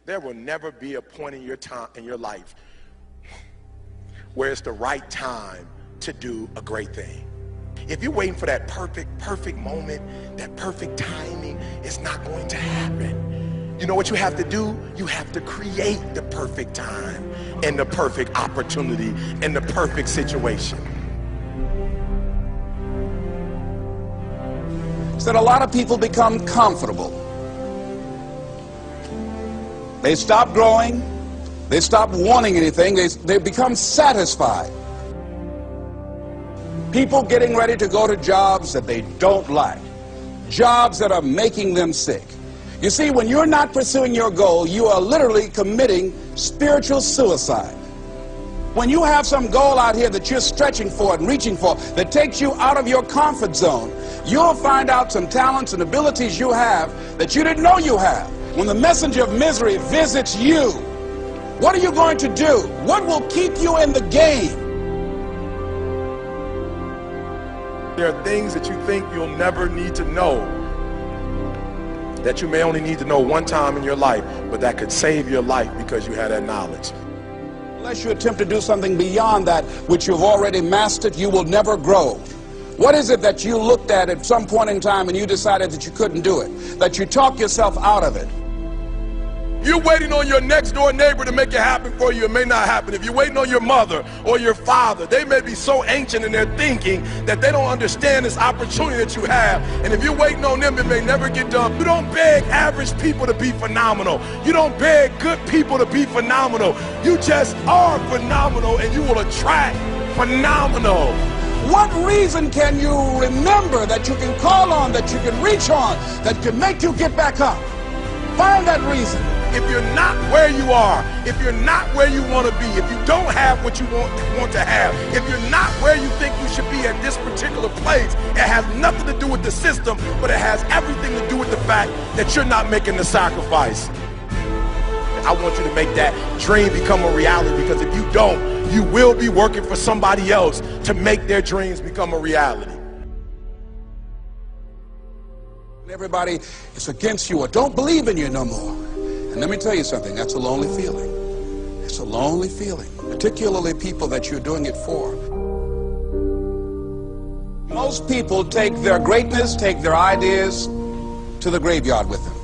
There will never be a point in your time in your life where it's the right time to do a great thing. If you're waiting for that perfect moment, that perfect timing, it's not going to happen. You know what you have to do? You have to create the perfect time and the perfect opportunity and the perfect situation. So that a lot of people become comfortable. They stop growing. They stop wanting anything. They become satisfied. People getting ready to go to jobs that they don't like. Jobs that are making them sick. You see, when you're not pursuing your goal, you are literally committing spiritual suicide. When you have some goal out here that you're stretching for and reaching for that takes you out of your comfort zone, you'll find out some talents and abilities you have that you didn't know you have. When the messenger of misery visits you, what are you going to do? What will keep you in the game? There are things that you think you'll never need to know, that you may only need to know one time in your life, but that could save your life because you had that knowledge. Unless you attempt to do something beyond that which you've already mastered, you will never grow. What is it that you looked at some point in time and you decided that you couldn't do it, that you talked yourself out of it? You're waiting on your next door neighbor to make it happen for you. It may not happen. If you're waiting on your mother or your father, they may be so ancient in their thinking that they don't understand this opportunity that you have. And if you're waiting on them, it may never get done. You don't beg average people to be phenomenal. You don't beg good people to be phenomenal. You just are phenomenal, and you will attract phenomenal. What reason can you remember that you can call on, that you can reach on, that can make you get back up? Find that reason. If you're not where you are, if you're not where you want to be, if you don't have what you want to have, if you're not where you think you should be at this particular place, it has nothing to do with the system, but it has everything to do with the fact that you're not making the sacrifice. I want you to make that dream become a reality, because if you don't, you will be working for somebody else to make their dreams become a reality. Everybody is against you or don't believe in you no more. And let me tell you something, that's a lonely feeling. It's a lonely feeling, particularly people that you're doing it for. Most people take their greatness, take their ideas to the graveyard with them.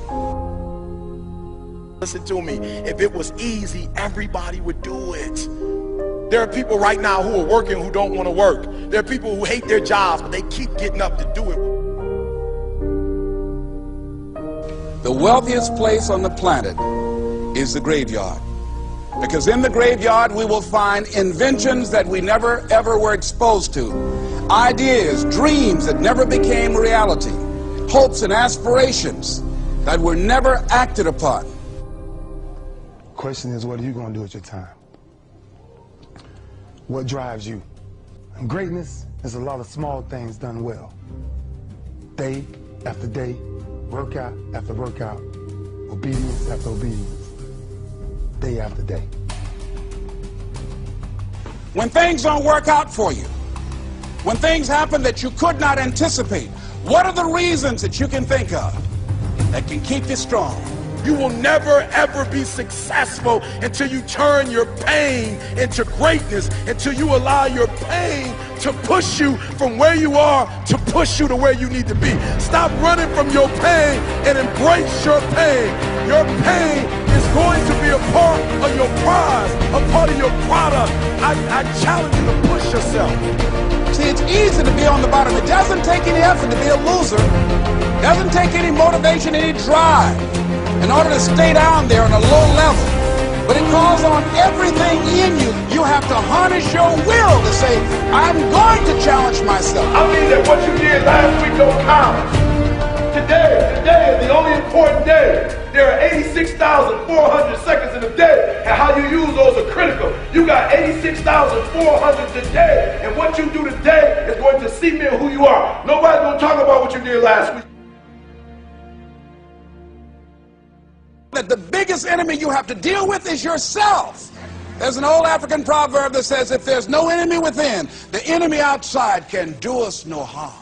Listen to me, if it was easy, everybody would do it. There are people right now who are working who don't want to work. There are people who hate their jobs, but they keep getting up to do it. The wealthiest place on the planet is the graveyard. Because in the graveyard we will find inventions that we never ever were exposed to. Ideas, dreams that never became reality. Hopes and aspirations that were never acted upon. The question is, what are you going to do with your time? What drives you? And greatness is a lot of small things done well. Day after day, workout after workout, obedience after obedience, day after day. When things don't work out for you, when things happen that you could not anticipate, what are the reasons that you can think of that can keep you strong? You will never ever be successful until you turn your pain into greatness, until you allow your pain to push you from where you are to push you to where you need to be. Stop running from your pain and embrace your pain. Your pain is going to be a part of your prize, a part of your product. I challenge you to push yourself. See, it's easy to be on the bottom. It doesn't take any effort to be a loser. It doesn't take any motivation, any drive in order to stay down there on a low level. But it calls on everything in you. You have to harness your will to say, I'm going to challenge myself. I mean that what you did last week don't count. Today is the only important day. There are 86,400 seconds in a day, and how you use those are critical. You got 86,400 today, and what you do today is going to cement who you are. Nobody's going to talk about what you did last week. That the biggest enemy you have to deal with is yourself. There's an old African proverb that says, if there's no enemy within, the enemy outside can do us no harm.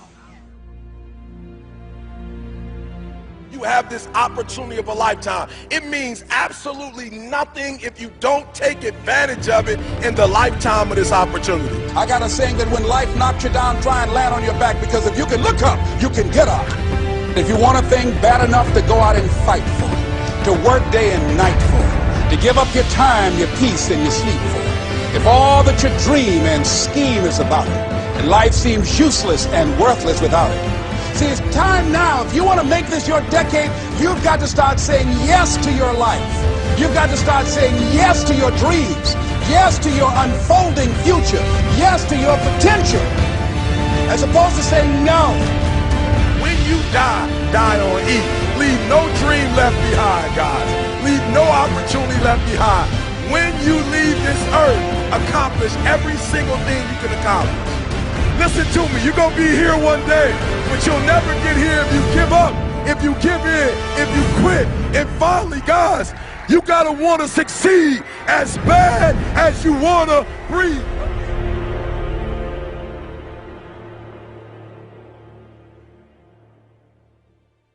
You you have this opportunity of a lifetime. It means absolutely nothing if you don't take advantage of it in the lifetime of this opportunity. I got a saying that when life knocks you down, try and land on your back, because if you can look up, you can get up. If you want a thing bad enough to go out and fight for it, to work day and night for it, to give up your time, your peace, and your sleep for it, if all that you dream and scheme is about it, and life seems useless and worthless without it. See, it's time now. If you want to make this your decade, you've got to start saying yes to your life. You've got to start saying yes to your dreams, yes to your unfolding future, yes to your potential, as opposed to saying no. When you die, die on E. Leave no dream left behind, guys. Leave no opportunity left behind. When you leave this earth, accomplish every single thing you can accomplish. Listen to me, you're going to be here one day, but you'll never get here if you give up, if you give in, if you quit. And finally, guys, you got to want to succeed as bad as you want to breathe.